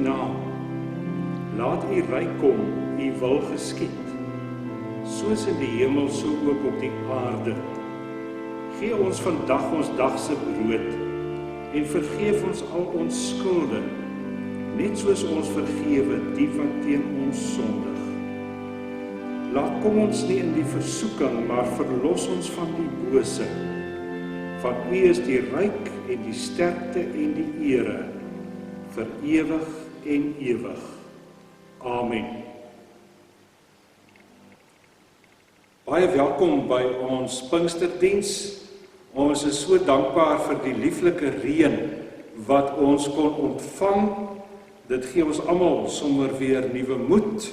naam. Laat u ryk kom, u wil geskied, soos in die hemel, so ook op die aarde. Gee ons vandag ons dagse brood, en vergeef ons al ons skulde, net soos ons vergewe die wat teen ons sondig. Laat kom ons nie in die versoeking, maar verlos ons van die bose. Van u is die ryk en die sterkte en die ere, vir ewig en ewig. Amen. Baie welkom by ons Pinksterdiens. Ons is so dankbaar vir die lieflike reën wat ons kon ontvang. Dit gee ons almal sommer weer nuwe moed.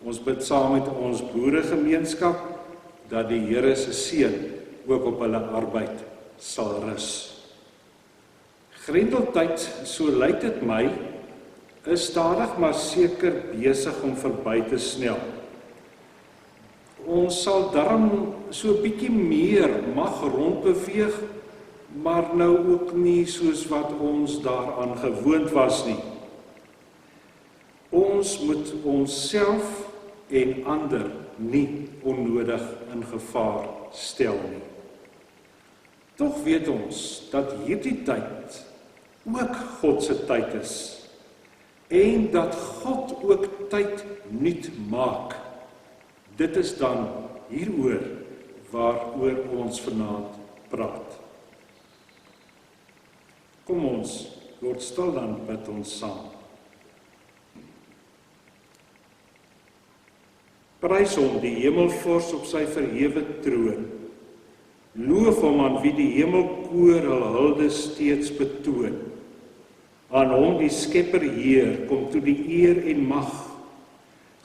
Ons bid saam met ons boeregemeenskap dat die Here se seën ook op hulle arbeid sal rus. Grendeltyd, so lyk dit my, is stadig maar seker besig om verby te snel. Ons sal darm so 'n bietjie meer mag rondbeweeg, maar nou ook nie soos wat ons daaraan gewoond was nie. Ons moet onsself en ander nie onnodig in gevaar stel nie. Tog weet ons dat hierdie tyd ook God se tyd is en dat God ook tyd nuut maak. Dit is dan hieroor waaroor ons vanaand praat. Kom ons word stil, dan bid ons saam. Prys hom, die hemelvors op sy verhewe troon. Loof hom aan wie die hemelkoor hul hulde steeds betoon. Aan hom die Skepper Heer kom toe die eer en mag.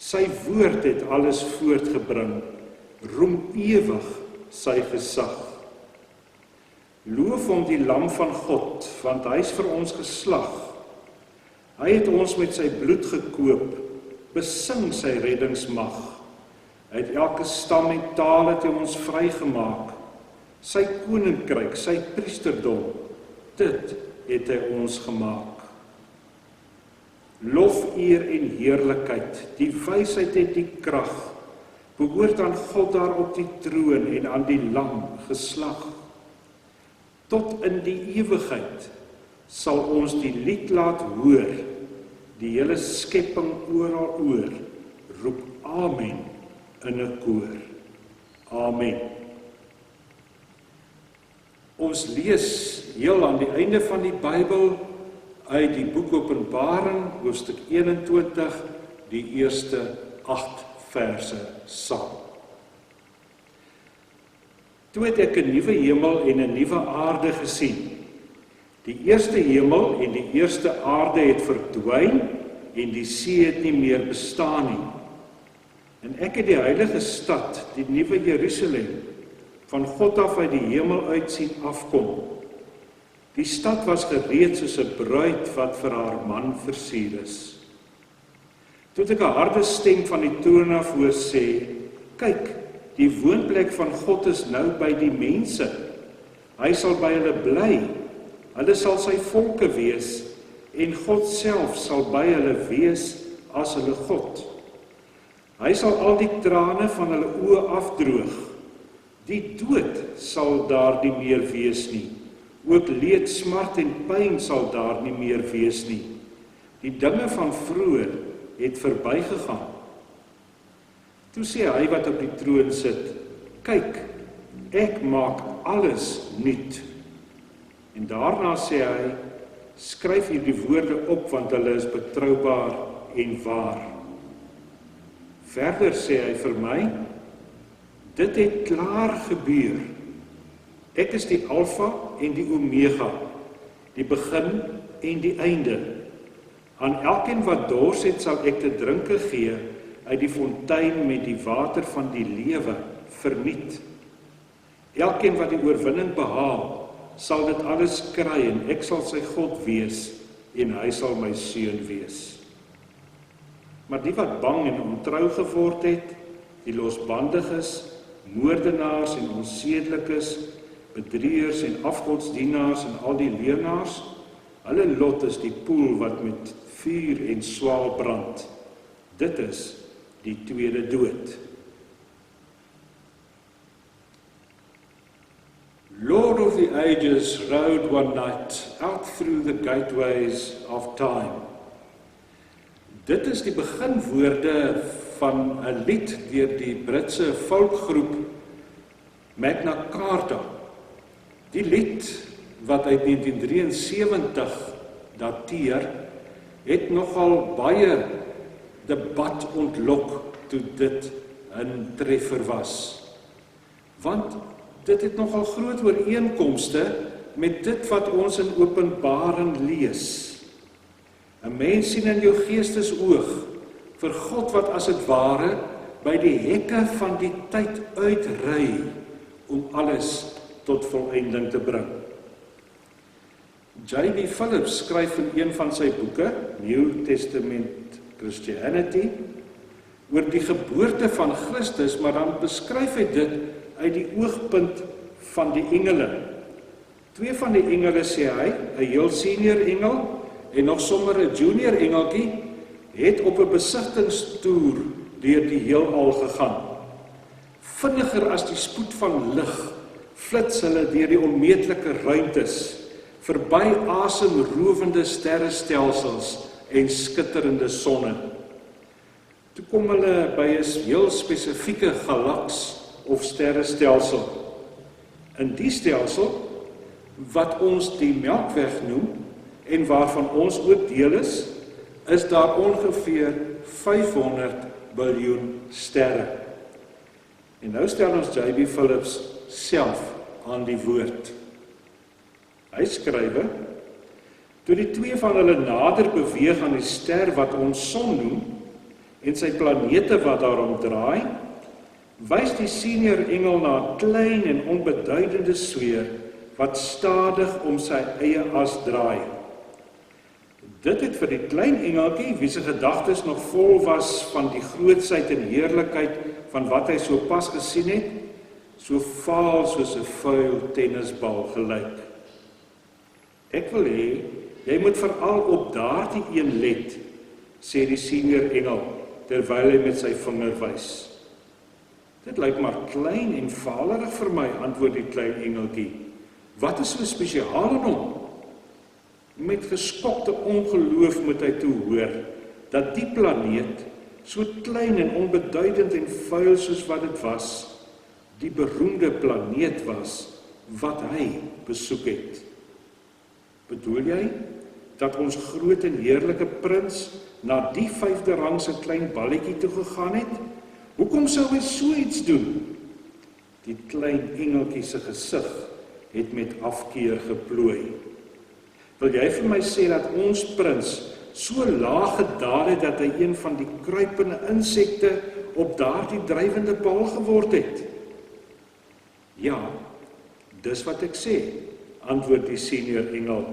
Sy woord het alles voortgebring, roem ewig sy gesag. Loof hom die Lam van God, want hy is vir ons geslag. Hy het ons met sy bloed gekoop, besing sy reddingsmag. Uit elke stam en taal het hy ons vrygemaak. Sy koninkryk, sy priesterdom, dit het hy ons gemaak. Lof, eer en heerlikheid, die wysheid en die krag, behoort aan God daar op die troon en aan die Lam geslag. Tot in die ewigheid sal ons die lied laat hoor, die hele skepping oral oor, roep Amen in 'n koor. Amen. Ons lees heel aan die einde van die Bybel uit die boek Openbaring, hoofstuk 21, die eerste 8 verse saam. Toe het ek 'n nuwe hemel en 'n nuwe aarde gesien. Die eerste hemel en die eerste aarde het verdwyn en die see het nie meer bestaan nie. En ek het die heilige stad, die nuwe Jerusalem, van God af uit die hemel uit sien afkom. Die stad was gereed soos 'n bruid wat vir haar man versier is. Toe het ek 'n harde stem van die troon af hoor sê, kyk, die woonplek van God is nou by die mense. Hy sal by hulle bly. Hulle sal sy volke wees en God self sal by hulle wees as hulle God. Hy sal al die trane van hulle oë afdroog. Die dood sal daar nie meer wees nie. Ook leed, smart en pyn sal daar nie meer wees nie. Die dinge van vroeër het verbygegaan. Toe sê hy wat op die troon sit, kyk, ek maak alles nuut. En daarna sê hy, skryf hierdie woorde op, want hulle is betroubaar en waar. Verder sê hy vir my, dit het klaar gebeur. Ek is die Alfa en die Omega, die begin en die einde. Aan elkeen wat dors het, sal ek te drinke gee uit die fontein met die water van die lewe verniet. Elkeen wat die oorwinning behaal, sal dit alles kry en ek sal sy God wees en hy sal my seun wees. Maar die wat bang en ontrou geword het, die losbandiges, moordenaars en onsedelikes, bedrieërs en afgodsdienaars en al die leenaars, hulle lot is die poel wat met vuur en swaal brand. Dit is die tweede dood. Lord of the ages rode one night out through the gateways of time. Dit is die beginwoorde van 'n lied deur die Britse folkgroep Magna Carta. Die lied wat uit 1973 dateer, het nogal baie debat ontlok toe dit 'n treffer was. Want dit het nogal groot ooreenkomste met dit wat ons in Openbaring lees. 'n Mens sien in jou geestesoog vir God wat as het ware by die hekke van die tyd uitry om alles tot volëinding te bring. J.B. Phillips skryf in een van sy boeke, New Testament Christianity, oor die geboorte van Christus, maar dan beskryf hy dit uit die oogpunt van die engele. Twee van die engele, sê hy, 'n heel senior engel en nog sommer 'n junior engeltjie, het op 'n besigtingstoer deur die heelal gegaan. Vinniger as die spoed van lig, flits hulle deur die onmeetlike ruimtes, verby asemrowende sterrestelsels en skitterende sonne. Toe kom hulle by 'n heel spesifieke galaks of sterrestelsel. In die stelsel, wat ons die Melkweg noem, en waarvan ons ook deel is daar ongeveer 500 biljoen sterre. En nou stel ons J.B. Phillips self aan die woord. Hy skrywe, toe die twee van hulle nader beweeg aan die ster wat ons son noem, en sy planete wat daarom draai, wys die senior engel na 'n klein en onbeduidende sweer, wat stadig om sy eie as draai. Dit het vir die klein engeltjie, wie se gedagtes nog vol was van die grootsheid en heerlikheid van wat hy so pas gesien het, so vaal soos 'n vuil tennisbal gelyk. Ek wil hê, jy moet veral op daardie een let, sê die senior engel, terwyl hy met sy vinger wys. Dit lyk maar klein en vaalerig vir my, antwoord die klein engeltjie. Wat is so spesiaal in hom? Met geskokte ongeloof moet hy toe hoor, dat die planeet, so klein en onbeduidend en vuil soos wat dit was, die beroemde planeet was, wat hy besoek het. Bedoel jy, dat ons groot en heerlike prins, na die 5de rangse klein balletjie toe gegaan het? Hoekom sou hy so iets doen? Die klein engeltjie se gesig het met afkeer geplooi. Wil jy vir my sê dat ons prins so laag gedaal het, dat hy een van die kruipende insekte op daardie drywende bal geword het? Ja, dis wat ek sê, antwoord die senior engel.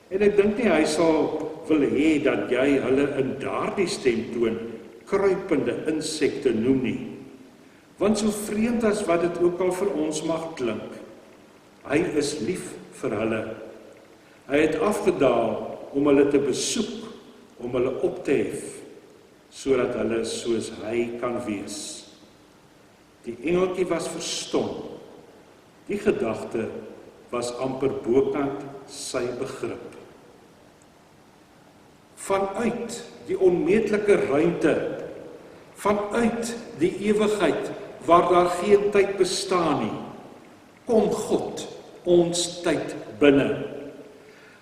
En ek dink nie hy sal wil hê dat jy hulle in daardie stemtoon kruipende insekte noem nie. Want so vreemd as wat dit ook al vir ons mag klink, hy is lief vir hulle. Hy het afgedaal om hulle te besoek, om hulle op te hef, sodat hulle soos hy kan wees. Die engeltjie was verstom. Die gedagte was amper bokant sy begrip. Vanuit die onmeetlike ruimte, vanuit die ewigheid waar daar geen tyd bestaan nie, kom God ons tyd binne.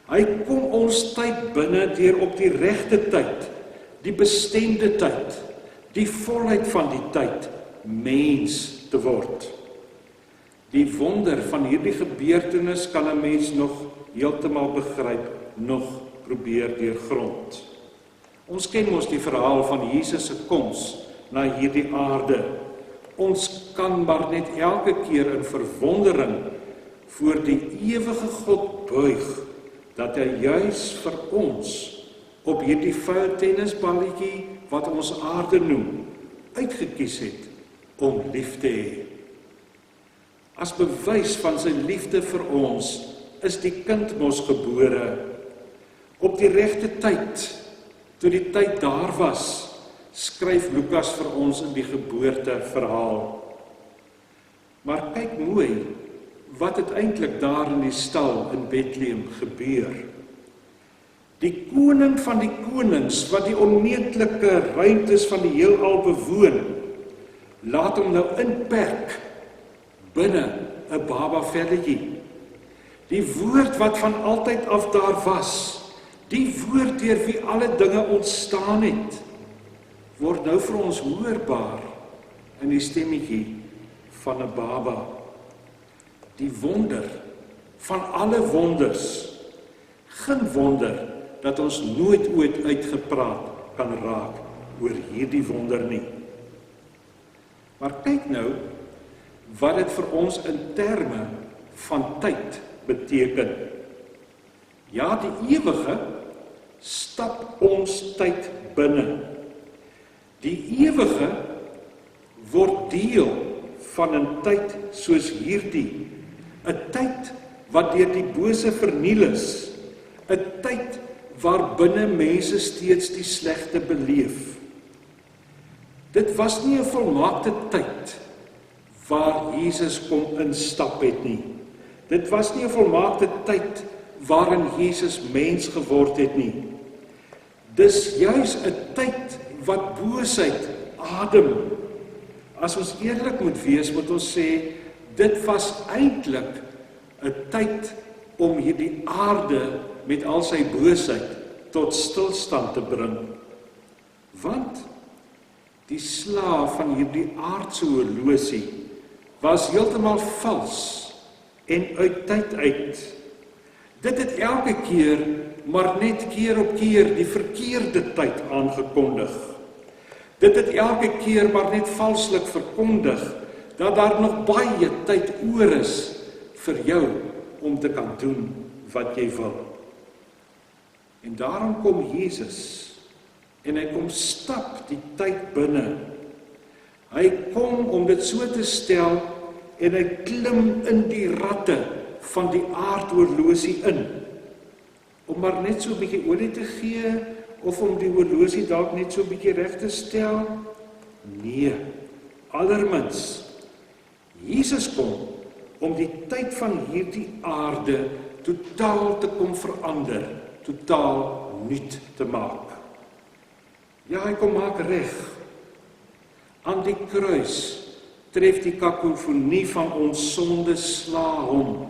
Hy kom ons tyd binne deur op die regte tyd, die bestemde tyd, die volheid van die tyd, mens te word. Die wonder van hierdie gebeurtenis kan 'n mens nog heeltemal begryp, nog probeer deurgrond. Ons ken mos die verhaal van Jesus se koms na hierdie aarde. Ons kan maar net elke keer in verwondering voor die ewige God buig, dat hy juis vir ons op hierdie vuil tennisballetjie wat ons aarde noem, uitgekies het om lief te hê. As bewys van sy liefde vir ons is die kind mos gebore op die regte tyd, Toe die tyd daar was, skryf Lukas vir ons in die geboorteverhaal. Maar kyk mooi, wat het eintlik daar in die stal in Bethlehem gebeur? Die koning van die konings, wat die onmeetlike ruimtes van die heelal bewoon, laat hom nou inperk binne 'n babavelletjie. Die woord wat van altyd af daar was, die woord deur wie alle dinge ontstaan het, word nou vir ons hoorbaar in die stemmetjie van 'n baba. Die wonder van alle wonders, geen wonder dat ons nooit ooit uitgepraat kan raak oor hierdie wonder nie. Maar kyk nou wat dit vir ons in terme van tyd beteken. Ja, die ewige stap ons tyd binne. Die ewige word deel van 'n tyd soos hierdie, 'n tyd wat deur die bose verniel is, 'n tyd waarbinne mense steeds die slegte beleef. Dit was nie 'n volmaakte tyd waar Jesus kom instap het nie. Dit was nie 'n volmaakte tyd waarin Jesus mens geword het nie. Dis juis 'n tyd wat boosheid adem. As ons eerlik moet wees, moet ons sê, dit was eintlik 'n tyd om hierdie aarde met al sy boosheid tot stilstand te bring. Want die slaaf van hierdie aardse horlosie was heeltemal vals en uit tyd uit. Dit het elke keer, maar net keer op keer die verkeerde tyd aangekondig. Dit het elke keer maar net valslik verkondig dat daar nog baie tyd oor is vir jou om te kan doen wat jy wil. En daarom kom Jesus en hy kom stap die tyd binne. Hy kom om dit so te stel en hy klim in die ratte van die aardhorlosie in. Om maar net so 'n bietjie olie te gee of om die horlosie dalk net so 'n bietjie reg te stel? Nee, allermins. Jesus kom om die tyd van hierdie aarde totaal te kom verander, totaal nuut te maak. Ja, hy kom maak reg. Aan die kruis tref die kakofonie van ons sonde sla hom.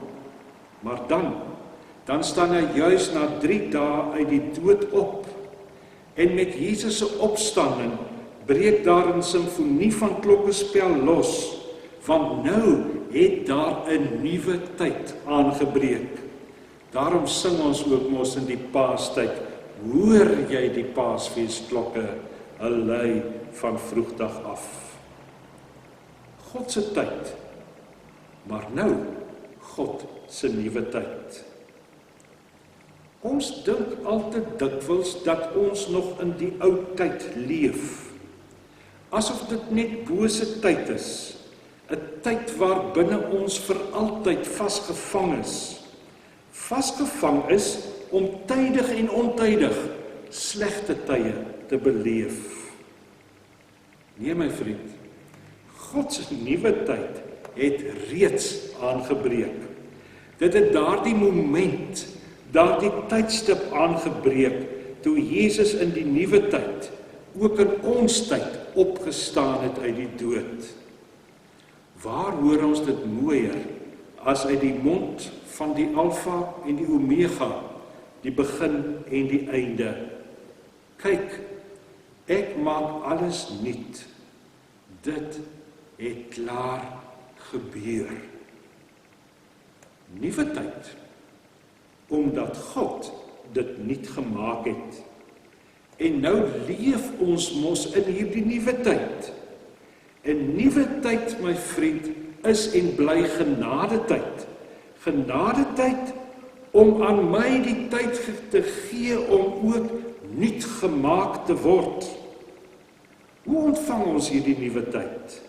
Maar dan staan hy juis na 3 dae uit die dood op. En met Jesus se opstanding breek daar 'n simfonie van klokkespel los, want nou het daar 'n nuwe tyd aangebreek. Daarom sing ons ook mos in die Paastyd, hoor jy die Paasfeesklokke, 'n lui van vroegdag af. God se tyd, maar nou God se nuwe tyd. Ons dink altyd dikwels dat ons nog in die ou tyd leef, asof dit net bose tyd is, 'n tyd waar binne ons vir altyd vasgevang is. Vasgevang is om tydig en ontydig slegte tye te beleef. Nee my vriend, God se nuwe tyd het reeds aangebreek. Dit het daardie moment, daardie tydstip aangebreek, toe Jesus in die nuwe tyd, ook in ons tyd, opgestaan het uit die dood. Waar hoor ons dit mooier, as uit die mond van die Alfa en die Omega, die begin en die einde. Kyk, ek maak alles nuut. Dit het klaar gebeur. Nuwe tyd, omdat God dit nuut gemaak het. En nou leef ons mos in hierdie nuwe tyd. 'n Nuwe tyd, my vriend, is en bly genadetyd. Genadetyd om aan my die tyd te gee om ook nuut gemaak te word. Hoe ontvang ons hierdie nuwe tyd?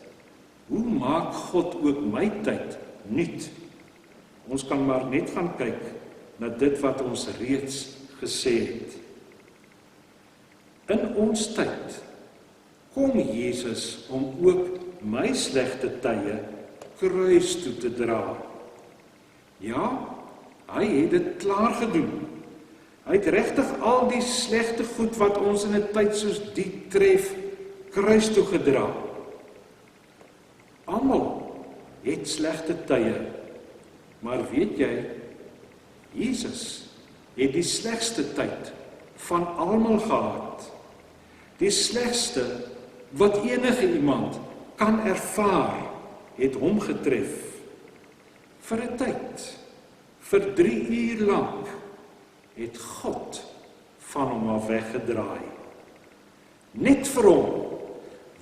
Hoe maak God ook my tyd nuut? Ons kan maar net gaan kyk na dit wat ons reeds gesê het. In ons tyd kom Jesus om ook my slegte tye kruis toe te dra. Ja, hy het dit klaar gedoen. Hy het regtig al die slegte goed wat ons in 'n tyd soos die tref, kruis toe gedra. Almal het slegte tye, maar weet jy, Jesus het die slegste tyd van almal gehad. Die slegste wat enige iemand kan ervaar, het hom getref. Vir 'n tyd, vir 3 uur lank, het God van hom af weggedraai. Net vir hom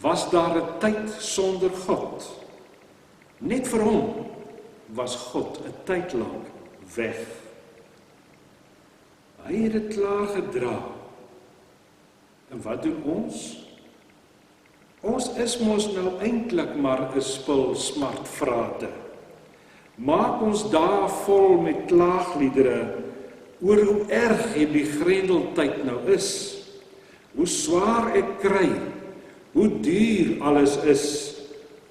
was daar 'n tyd sonder God. Net vir hom was God 'n tyd lank weg. Hy het dit klaar gedra. En wat doen ons? Ons is mos nou eintlik maar 'n spul smartvrate. Maak ons dae vol met klaagliedere oor hoe erg hierdie grendeltyd nou is, hoe swaar ek kry, hoe duur alles is,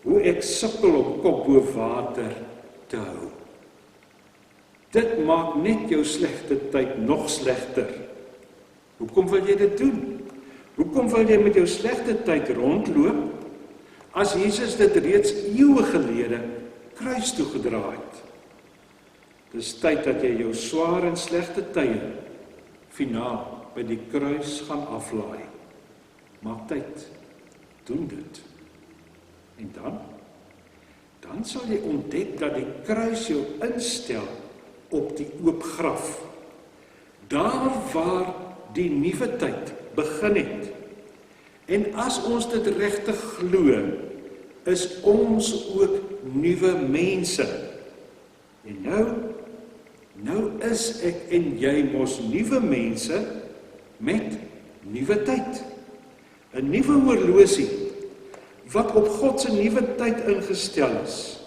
hoe ek sukkel om kop bo water te hou. Dit maak net jou slegte tyd nog slegter. Hoekom wil jy dit doen? Hoekom wil jy met jou slegte tyd rondloop, as Jesus dit reeds eeue gelede kruis toe gedra het? Dis tyd dat jy jou swaar en slegte tye finaal by die kruis gaan aflaai. Maak tyd, doen dit. En dan sal jy ontdek dat die kruis jou instel op die oop graf. Daar waar die nuwe tyd begin het. En as ons dit regtig glo, is ons ook nuwe mense. En nou is ek en jy mos nuwe mense met nuwe tyd. 'n Nuwe horlosie wat op God se nuwe tyd ingestel is.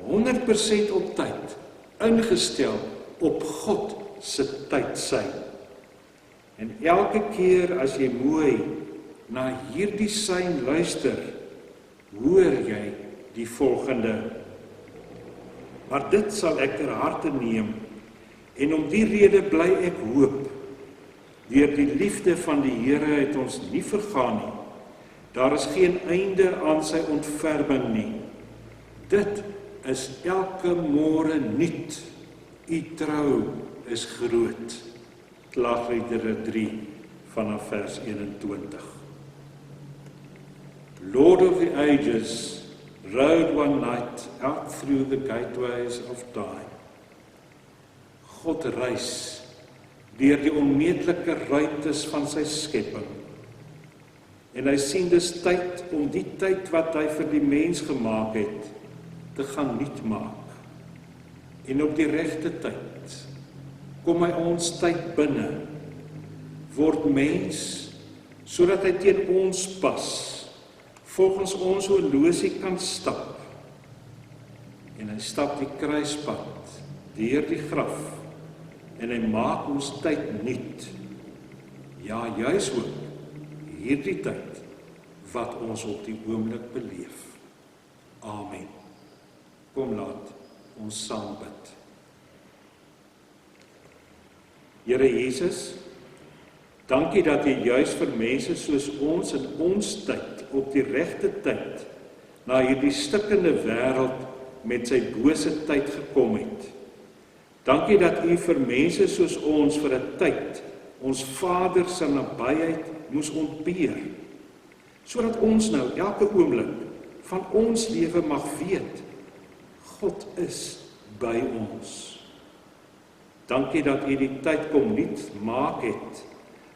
100% op tyd, ingestel op God se tydsein. En elke keer as jy mooi na hierdie sein luister, hoor jy die volgende: maar dit sal ek ter harte neem, en om die rede bly ek hoop. Deur die liefde van die Here het ons nie vergaan nie. Daar is geen einde aan sy ontferming nie. Dit is elke môre nuut. U trou is groot. Klaagliedere 3 vanaf vers 21. Lord of the ages, rode one night out through the gateways of time. God reis deur die onmeetlike ruimtes van sy skepping. En hy sien dis tyd om die tyd wat hy vir die mens gemaak het, te gaan nuut maak. En op die regte tyd kom hy ons tyd binne, word mens, sodat hy teen ons pas, volgens ons horlosie kan stap. En hy stap die kruispad deur die graf, en hy maak ons tyd nuut. Ja, juis ook hierdie tyd wat ons op die oomblik beleef. Amen. Kom laat ons saam bid. Here Jesus, dankie dat U juis vir mense soos ons in ons tyd op die regte tyd na hierdie stikkende wêreld met sy bose tyd gekom het. Dankie dat U vir mense soos ons vir 'n tyd ons Vader se nabyheid moes ontbeer, sodat ons nou elke oomblik van ons lewe mag weet, God is by ons. Dankie dat U die tyd kom nuut maak het,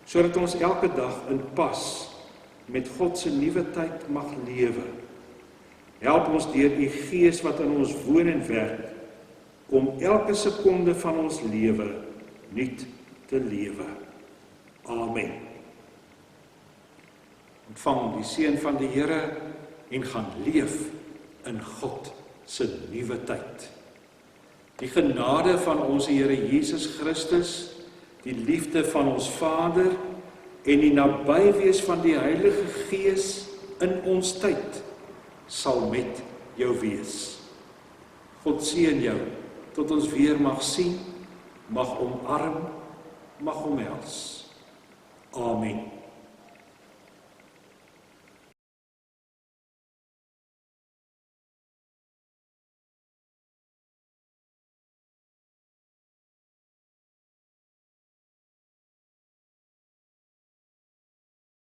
sodat ons elke dag in pas met God se nuwe tyd mag lewe. Help ons deur U Gees wat in ons woon en werk, om elke sekonde van ons lewe nuut te lewe. Amen. Ontvang die seën van die Here en gaan leef in God se nuwe tyd. Die genade van ons Here Jesus Christus, die liefde van ons Vader en die nabywees van die Heilige Gees in ons tyd sal met jou wees. God seën jou, tot ons weer mag sien, mag omarm, mag omhels. Amen.